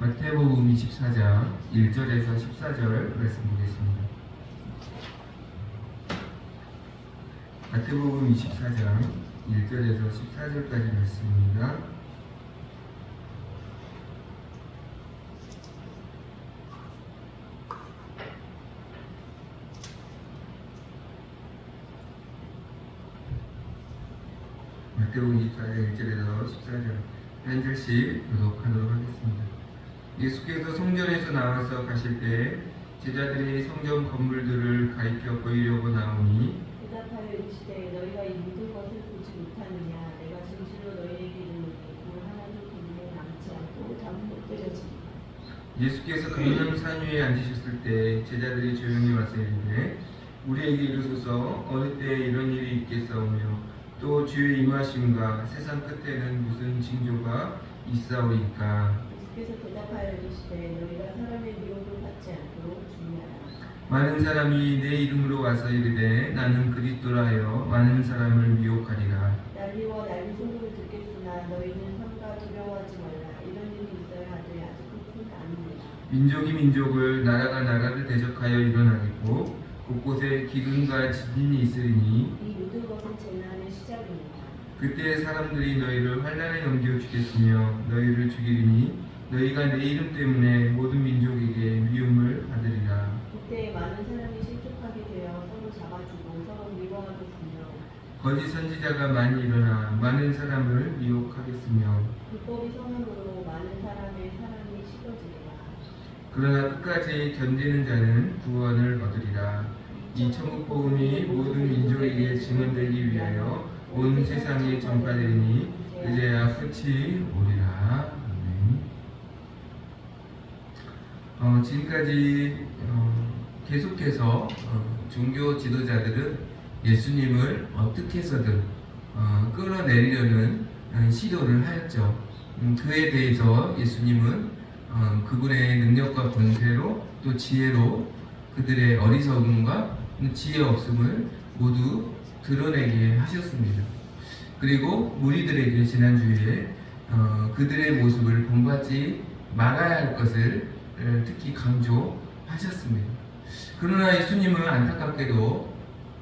마태복음 24장 1절에서 14절 말씀 보겠습니다. 마태복음 24장 1절에서 14절까지 말씀입니다. 마태복음 24장 1절에서 14절 한 절씩 교독하도록 하겠습니다. 예수께서 성전에서 나와서 가실 때 제자들이 성전 건물들을 가리켜 보이려고 나오니 대답하여 이르시되 너희가 이 모든 것을 보지 못하느냐. 내가 진실로 너희에게 이르노니 돌 하나도 그물에 남지 않고 다 무너뜨려지리라. 예수께서 감람산 위에 앉으셨을 때 제자들이 조용히 와서 이르되 우리에게 이르소서 어느 때에 이런 일이 있겠사오며 또 주의 임하심과 세상 끝에는 무슨 징조가 있사오이까. 예수께서 대답하여 이르시되 너희가 사람의 미혹을 받지 않도록 주의하라. 많은 사람이 내 이름으로 와서 이르되 나는 그리스도라 하여 많은 사람을 미혹하리라. 난리와 난리 소리를 듣겠으나 너희는 삼가 두려워하지 말라. 이런 일이 있어야 하되 아직 끝은 아니니라. 민족이 민족을 나라가 나라를 대적하여 일어나겠고 곳곳에 기근과 지진이 있으리니 이 모든 것은 재난의 시작입니다. 그때 사람들이 너희를 환난에 넘겨주겠으며 너희를 죽이리니 너희가 내 이름 때문에 모든 민족에게 미움을 받으리라. 그때 많은 사람이 실족하게 되어 서로 잡아주고 서로 미워하겠으며 거짓 선지자가 많이 일어나 많은 사람을 미혹하겠으며 불법이 성함으로 많은 사람의 사랑이 식어지리라. 그러나 끝까지 견디는 자는 구원을 얻으리라. 이 천국 복음이 모든 민족에게 증언되기 위하여 온 세상에 전파되리니 이제야 끝이 오리라. 아멘. 지금까지 계속해서 종교 지도자들은 예수님을 어떻게 해서든 끌어내리려는 시도를 하였죠. 그에 대해서 예수님은 그분의 능력과 권세로 또 지혜로 그들의 어리석음과 지혜 없음을 모두 드러내게 하셨습니다. 그리고 무리들에게 지난주에 그들의 모습을 본받지 말아야 할 것을 특히 강조하셨습니다. 그러나 예수님은 안타깝게도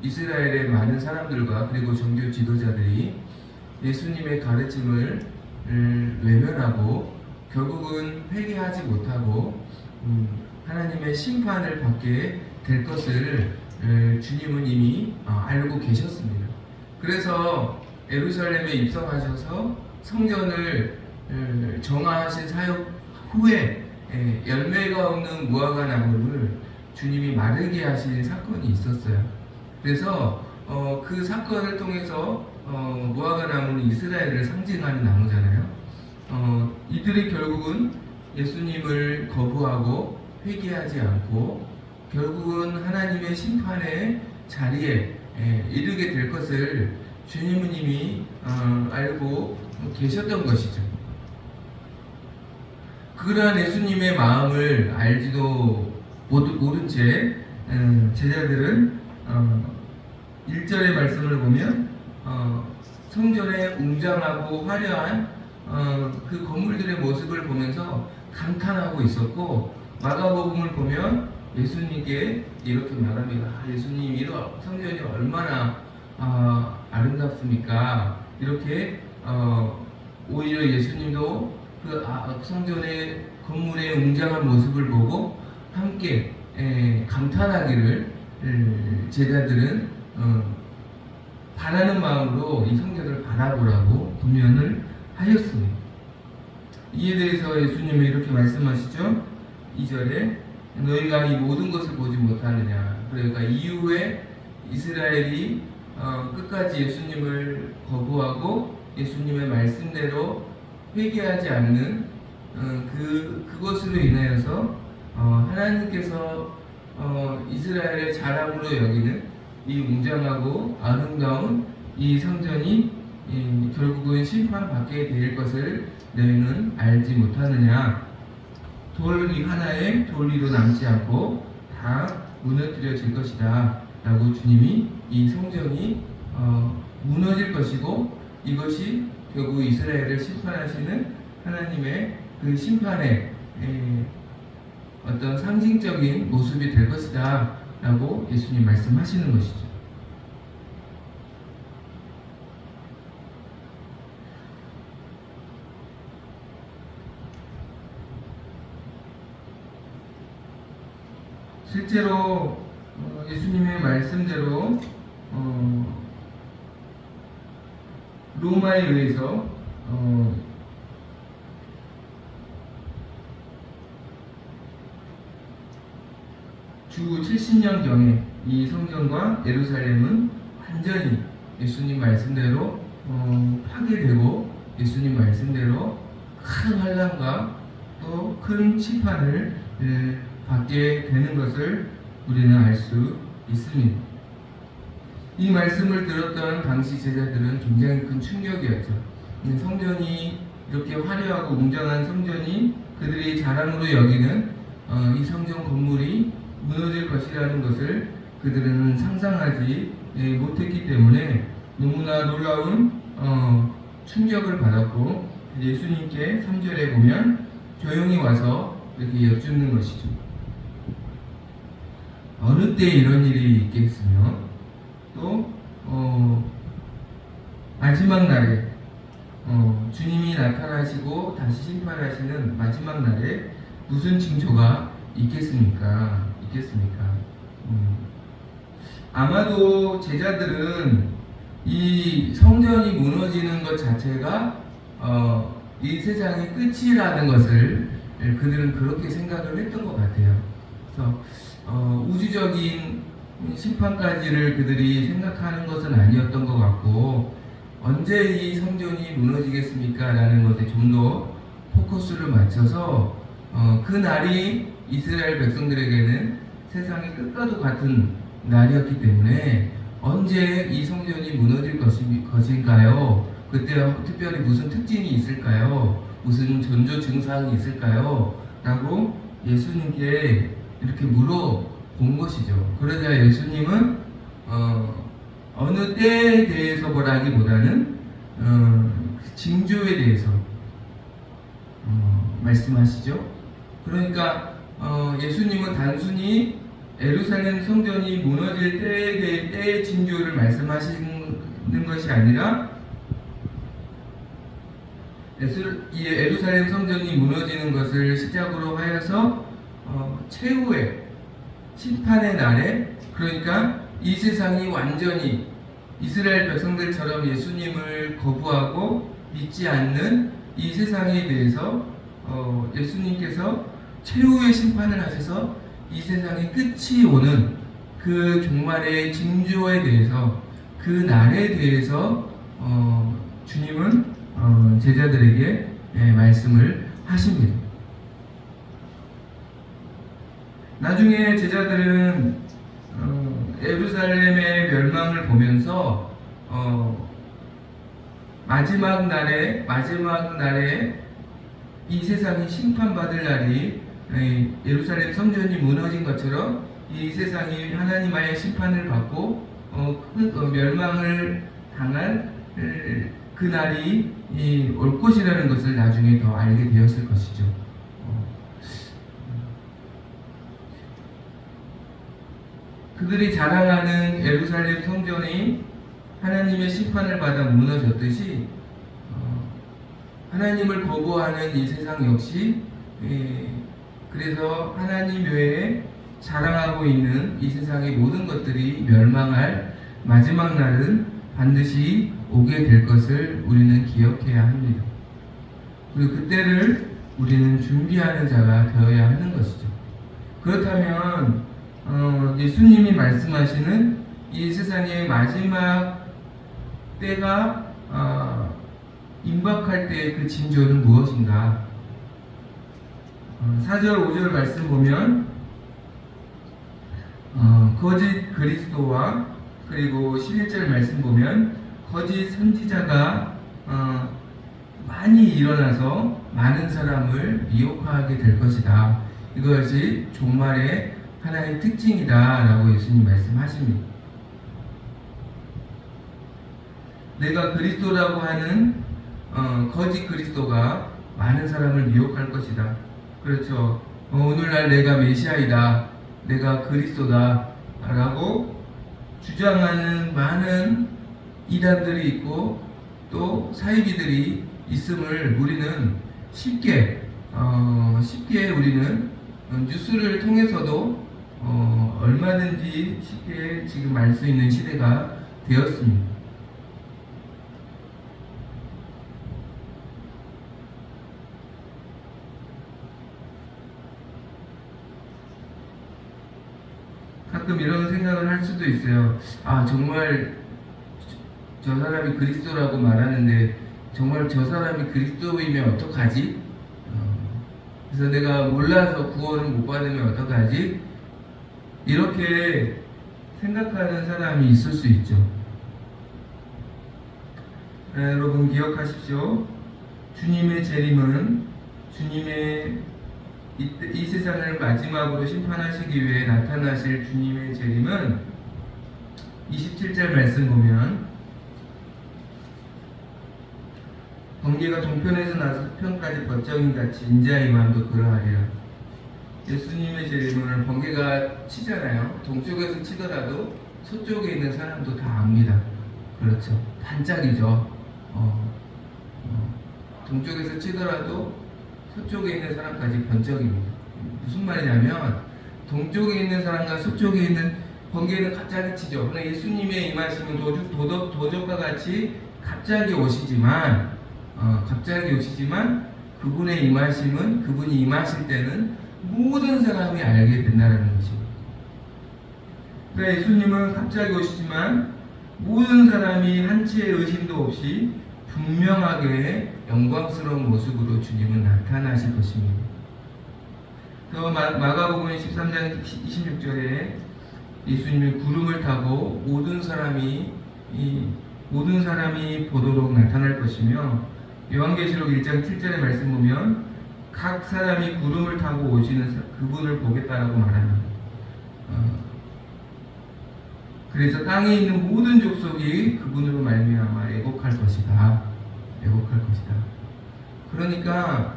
이스라엘의 많은 사람들과 그리고 종교 지도자들이 예수님의 가르침을 외면하고 결국은 회개하지 못하고 하나님의 심판을 받게 될 것을 주님은 이미 알고 계셨습니다. 그래서 예루살렘에 입성하셔서 성전을 정화하신 사역 후에 열매가 없는 무화과 나무를 주님이 마르게 하신 사건이 있었어요. 그래서 그 사건을 통해서 무화과 나무는 이스라엘을 상징하는 나무잖아요. 이들이 결국은 예수님을 거부하고 회개하지 않고 결국은 하나님의 심판의 자리에 이르게 될 것을 주님은 이미 알고 계셨던 것이죠. 그러한 예수님의 마음을 알지도 모른 채 제자들은 1절의 말씀을 보면 성전의 웅장하고 화려한 그 건물들의 모습을 보면서 감탄하고 있었고 마가복음을 보면 예수님께 이렇게 말합니다. 예수님 이런 성전이 얼마나 아름답습니까? 이렇게 오히려 예수님도 그 성전의 건물의 웅장한 모습을 보고 함께 감탄하기를 제자들은 바라는 마음으로 이 성전을 바라보라고 분명을 하였습니다. 이에 대해서 예수님이 이렇게 말씀하시죠. 2절에 너희가 이 모든 것을 보지 못하느냐. 그러니까 이후에 이스라엘이 끝까지 예수님을 거부하고 예수님의 말씀대로 회개하지 않는 그것으로 인하여서 하나님께서 이스라엘의 자랑으로 여기는 이 웅장하고 아름다운 이 성전이 결국은 심판받게 될 것을 너희는 알지 못하느냐. 돌이 하나에 돌리도 남지 않고 다 무너뜨려질 것이다 라고 주님이 이 성전이 무너질 것이고 이것이 결국 이스라엘을 심판하시는 하나님의 그 심판의 어떤 상징적인 모습이 될 것이다 라고 예수님 말씀하시는 것이죠. 실제로 예수님의 말씀대로 로마에 의해서 주 70년경에 이 성전과 예루살렘은 완전히 예수님 말씀대로 파괴되고 예수님 말씀대로 큰 환난과 또 큰 심판을 받게 되는 것을 우리는 알 수 있습니다. 이 말씀을 들었던 당시 제자들은 굉장히 큰 충격이었죠. 성전이 이렇게 화려하고 웅장한 성전이 그들이 자랑으로 여기는 이 성전 건물이 무너질 것이라는 것을 그들은 상상하지 못했기 때문에 너무나 놀라운 충격을 받았고, 예수님께 3절에 보면 조용히 와서 이렇게 여쭙는 것이죠. 어느 때 이런 일이 있겠으며 또 마지막 날에 주님이 나타나시고 다시 심판하시는 마지막 날에 무슨 징조가 있겠습니까? 아마도 제자들은 이 성전이 무너지는 것 자체가 이 세상의 끝이라는 것을 그들은 그렇게 생각을 했던 것 같아요. 그래서 우주적인 심판까지를 그들이 생각하는 것은 아니었던 것 같고, 언제 이 성전이 무너지겠습니까? 라는 것에 좀 더 포커스를 맞춰서 그 날이 이스라엘 백성들에게는 세상의 끝과도 같은 날이었기 때문에 언제 이 성전이 무너질 것인가요? 그때 특별히 무슨 특징이 있을까요? 무슨 전조 증상이 있을까요? 라고 예수님께 이렇게 물어본 것이죠. 그러자 예수님은 어느 때에 대해서 보라기보다는 징조에 대해서 말씀하시죠. 그러니까 예수님은 단순히 예루살렘 성전이 무너질 때에 대해 때의 징조를 말씀하시는 것이 아니라 예루살렘 성전이 무너지는 것을 시작으로 하여서 최후의 심판의 날에, 그러니까 이 세상이 완전히 이스라엘 백성들처럼 예수님을 거부하고 믿지 않는 이 세상에 대해서 예수님께서 최후의 심판을 하셔서 이 세상의 끝이 오는 그 종말의 징조에 대해서, 그 날에 대해서 주님은 제자들에게 말씀을 하십니다. 나중에 제자들은 예루살렘의 멸망을 보면서 마지막 날에 이 세상이 심판받을 날이 예루살렘 성전이 무너진 것처럼 이 세상이 하나님의 심판을 받고 멸망을 당할 그 날이 올 것이라는 것을 나중에 더 알게 되었을 것이죠. 그들이 자랑하는 예루살렘 성전이 하나님의 심판을 받아 무너졌듯이 하나님을 거부하는 이 세상 역시 그래서 하나님 외에 자랑하고 있는 이 세상의 모든 것들이 멸망할 마지막 날은 반드시 오게 될 것을 우리는 기억해야 합니다. 그리고 그때를 우리는 준비하는 자가 되어야 하는 것이죠. 그렇다면 예수님이 말씀하시는 이 세상의 마지막 때가 임박할 때의 그 징조는 무엇인가? 4절 5절 말씀 보면 거짓 그리스도와 그리고 11절 말씀 보면 거짓 선지자가 많이 일어나서 많은 사람을 미혹하게 될 것이다. 이것이 종말의 하나의 특징이다 라고 예수님 말씀하십니다. 내가 그리스도라고 하는 거짓 그리스도가 많은 사람을 미혹할 것이다. 그렇죠. 오늘날 내가 메시아이다, 내가 그리스도다 라고 주장하는 많은 이단들이 있고 또 사이비들이 있음을 우리는 쉽게 우리는 뉴스를 통해서도 얼마든지 쉽게 지금 알 수 있는 시대가 되었습니다. 가끔 이런 생각을 할 수도 있어요. 아, 정말 저 사람이 그리스도라고 말하는데 정말 저 사람이 그리스도이면 어떡하지? 그래서 내가 몰라서 구원을 못 받으면 어떡하지? 이렇게 생각하는 사람이 있을 수 있죠. 여러분 기억하십시오. 주님의 재림은 주님의 이 세상을 마지막으로 심판하시기 위해 나타나실 주님의 재림은 27절 말씀 보면 번개가 동편에서 나서 서편까지 벗정인 같이 인자의 마음도 그러하리라. 예수님의 재림은 번개가 치잖아요. 동쪽에서 치더라도 서쪽에 있는 사람도 다 압니다. 그렇죠. 반짝이죠. 동쪽에서 치더라도 서쪽에 있는 사람까지 번쩍입니다. 무슨 말이냐면 동쪽에 있는 사람과 서쪽에 있는 번개는 갑자기 치죠. 그러나 예수님의 임하심은 도적과 같이 갑자기 오시지만 그분의 임하심은 그분이 임하실 때는 모든 사람이 알게 된다는 것입니다. 그러니까 예수님은 갑자기 오시지만 모든 사람이 한치의 의심도 없이 분명하게 영광스러운 모습으로 주님은 나타나실 것입니다. 또 마가복음 13장 26절에 예수님이 구름을 타고 모든 사람이 보도록 나타날 것이며, 요한계시록 1장 7절의 말씀 보면 각 사람이 구름을 타고 오시는 그분을 보겠다라고 말합니다. 그래서 땅에 있는 모든 족속이 그분으로 말미암아 애곡할 것이다. 그러니까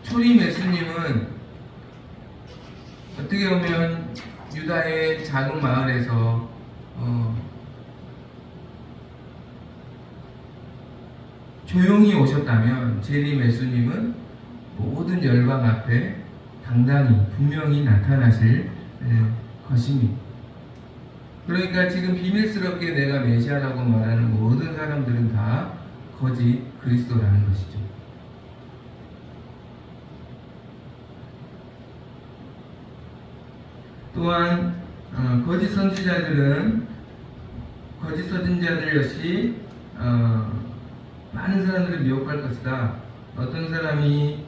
초림 예수님은 어떻게 보면 유다의 작은 마을에서 조용히 오셨다면 재림 예수님은 모든 열방 앞에 당당히 분명히 나타나실 것입니다. 그러니까 지금 비밀스럽게 내가 메시아라고 말하는 모든 사람들은 다 거짓 그리스도라는 것이죠. 또한 거짓 선지자들 역시 많은 사람들을 미혹할 것이다. 어떤 사람이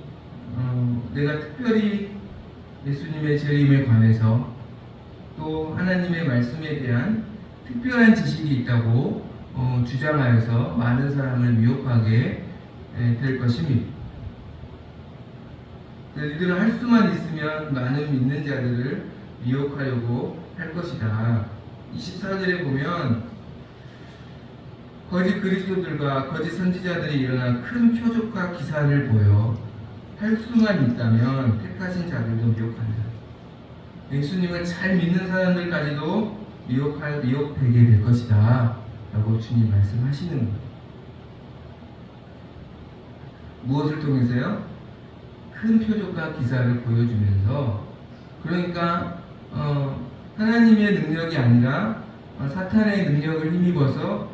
내가 특별히 예수님의 재림에 관해서 또 하나님의 말씀에 대한 특별한 지식이 있다고 주장하여서 많은 사람을 미혹하게 될 것입니다. 이들은 할 수만 있으면 많은 믿는 자들을 미혹하려고 할 것이다. 24절에 보면 거짓 그리스도들과 거짓 선지자들이 일어나 큰 표적과 기사를 보여 할 수만 있다면 택하신 자들도 미혹한다. 예수님을 잘 믿는 사람들까지도 미혹되게 될 것이다 라고 주님 말씀하시는 겁니다. 무엇을 통해서요? 큰 표적과 기사를 보여주면서, 그러니까 하나님의 능력이 아니라 사탄의 능력을 힘입어서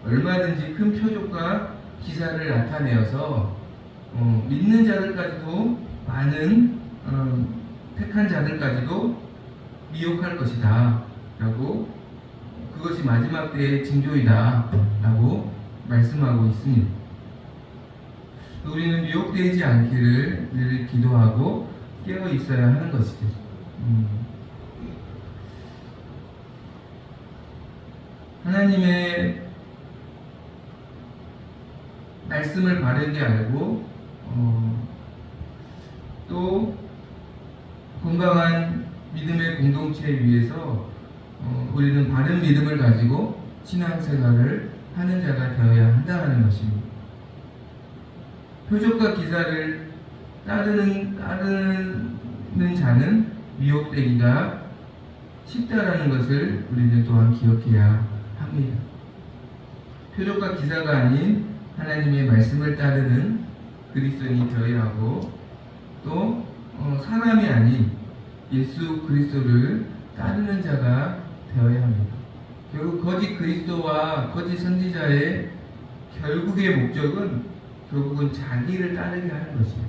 얼마든지 큰 표적과 기사를 나타내어서 믿는 자들까지도, 많은 택한 자들까지도 미혹할 것이다 라고, 그것이 마지막 때의 징조이다 라고 말씀하고 있습니다. 우리는 미혹되지 않기를 늘 기도하고 깨어 있어야 하는 것이죠. 하나님의 말씀을 바르게 알고 또 건강한 믿음의 공동체 위에서 우리는 바른 믿음을 가지고 신앙생활을 하는 자가 되어야 한다는 것입니다. 표적과 기사를 따르는 자는 미혹되기가 쉽다라는 것을 우리는 또한 기억해야 합니다. 표적과 기사가 아닌 하나님의 말씀을 따르는 그리스도인이 되어야 하고, 또 사람이 아닌 예수 그리스도를 따르는 자가 되어야 합니다. 결국 거짓 그리스도와 거짓 선지자의 결국의 목적은 결국은 자기를 따르게 하는 것이에요.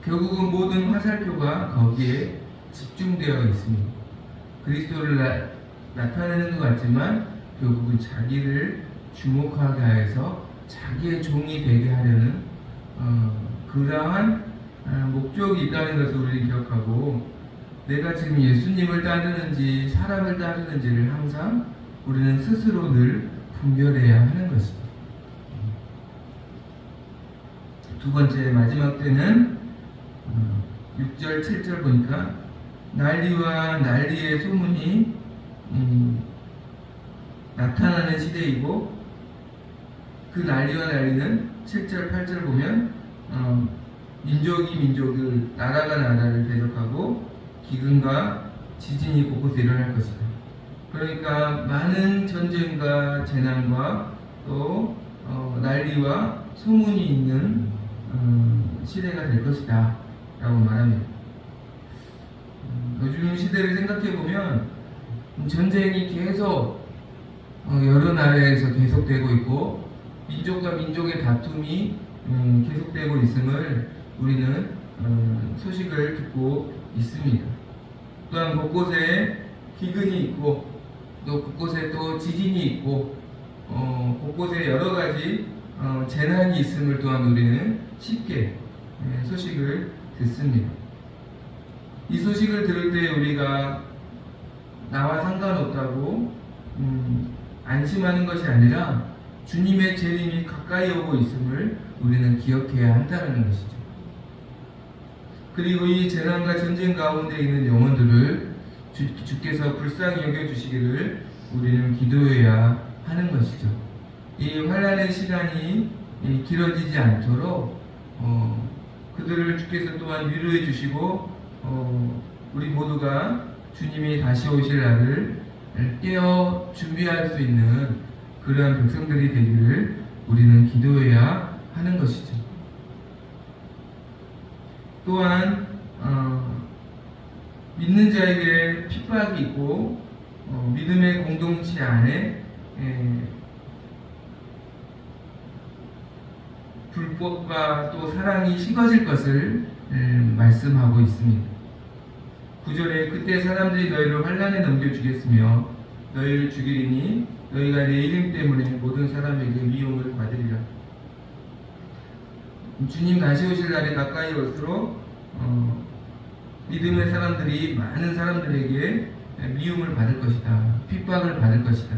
결국은 모든 화살표가 거기에 집중되어 있습니다. 그리스도를 나타내는 것 같지만 결국은 자기를 주목하게 해서 자기의 종이 되게 하려는 그러한 목적이 있다는 것을 우리는 기억하고, 내가 지금 예수님을 따르는지 사람을 따르는지를 항상 우리는 스스로 늘 분별해야 하는 것이죠. 두 번째, 마지막 때는 6절 7절 보니까 난리와 난리의 소문이 나타나는 시대이고, 그 난리와 난리는 7절 8절 보면 민족이 민족을, 나라가 나라를 대적하고 기근과 지진이 곳곳에 일어날 것이다. 그러니까 많은 전쟁과 재난과 또 난리와 소문이 있는 시대가 될 것이다 라고 말합니다. 요즘 시대를 생각해 보면 전쟁이 계속 여러 나라에서 계속되고 있고, 민족과 민족의 다툼이 계속되고 있음을 우리는 소식을 듣고 있습니다. 또한 곳곳에 기근이 있고, 또 곳곳에 또 지진이 있고, 곳곳에 여러 가지 재난이 있음을 또한 우리는 쉽게 소식을 듣습니다. 이 소식을 들을 때 우리가 나와 상관없다고 안심하는 것이 아니라 주님의 재림이 가까이 오고 있음을 우리는 기억해야 한다는 것이죠. 그리고 이 재난과 전쟁 가운데 있는 영혼들을 주께서 불쌍히 여겨주시기를 우리는 기도해야 하는 것이죠. 이 환난의 시간이 길어지지 않도록 그들을 주께서 또한 위로해 주시고, 우리 모두가 주님이 다시 오실 날을 깨어 준비할 수 있는 그러한 백성들이 되기를 우리는 기도해야 하는 것이죠. 또한 믿는 자에게 핍박이 있고, 믿음의 공동체 안에 불법과 또 사랑이 식어질 것을 말씀하고 있습니다. 9절에 그때 사람들이 너희를 환난에 넘겨주겠으며 너희를 죽이리니 너희가 내 이름 때문에 모든 사람에게 미움을 받으리라. 주님 다시 오실 날이 가까이 올수록 믿음의 사람들이 많은 사람들에게 미움을 받을 것이다. 핍박을 받을 것이다.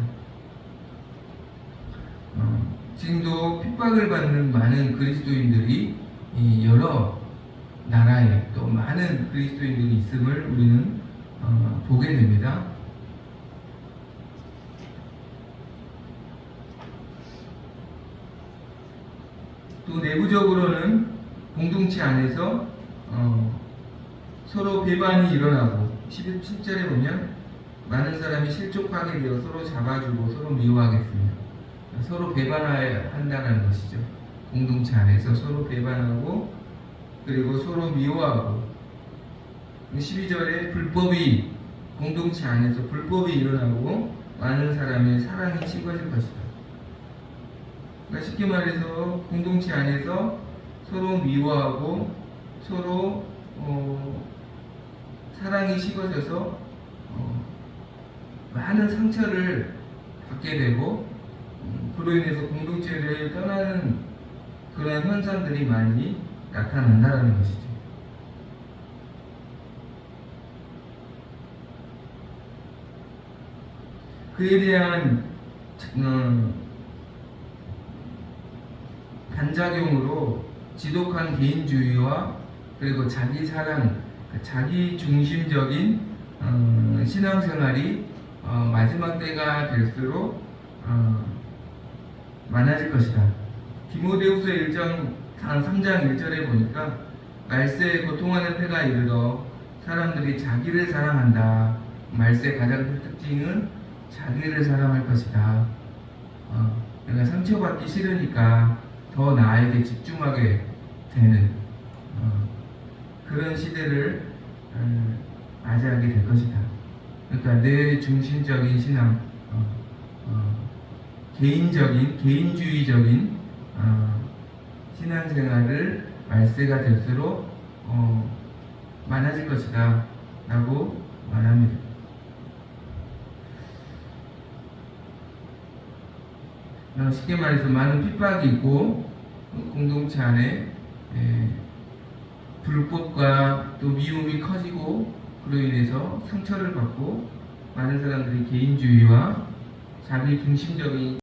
지금도 핍박을 받는 많은 그리스도인들이 여러 나라에 또 많은 그리스도인들이 있음을 우리는 보게 됩니다. 또 내부적으로는 공동체 안에서 서로 배반이 일어나고, 17절에 보면 많은 사람이 실족하게 되어 서로 잡아주고 서로 미워하겠으며, 서로 배반한다는 것이죠. 공동체 안에서 서로 배반하고 그리고 서로 미워하고, 12절에 불법이, 공동체 안에서 불법이 일어나고 많은 사람의 사랑이 식어질 것이다. 그러니까 쉽게 말해서 공동체 안에서 서로 미워하고 서로 사랑이 식어져서 많은 상처를 받게 되고, 그로 인해서 공동체를 떠나는 그런 현상들이 많이 나타난다는 것이죠. 그에 대한 반작용으로 지독한 개인주의와 그리고 자기 사랑, 자기 중심적인 신앙생활이 마지막 때가 될수록 많아질 것이다 디모데후서 1장 3장 1절에 보니까 말세에 고통하는 때가 이르러 사람들이 자기를 사랑한다. 말세 가장 큰 특징은 자기를 사랑할 것이다. 내가 상처받기 싫으니까 더 나에게 집중하게 되는 그런 시대를 맞이하게 될 것이다. 그러니까 내 중심적인 신앙, 개인주의적인 신앙생활을 말세가 될수록 많아질 것이다 라고 말합니다. 쉽게 말해서 많은 핍박이 있고 공동체 안에 불법과 또 미움이 커지고 그로 인해서 상처를 받고 많은 사람들이 개인주의와 자기 중심적인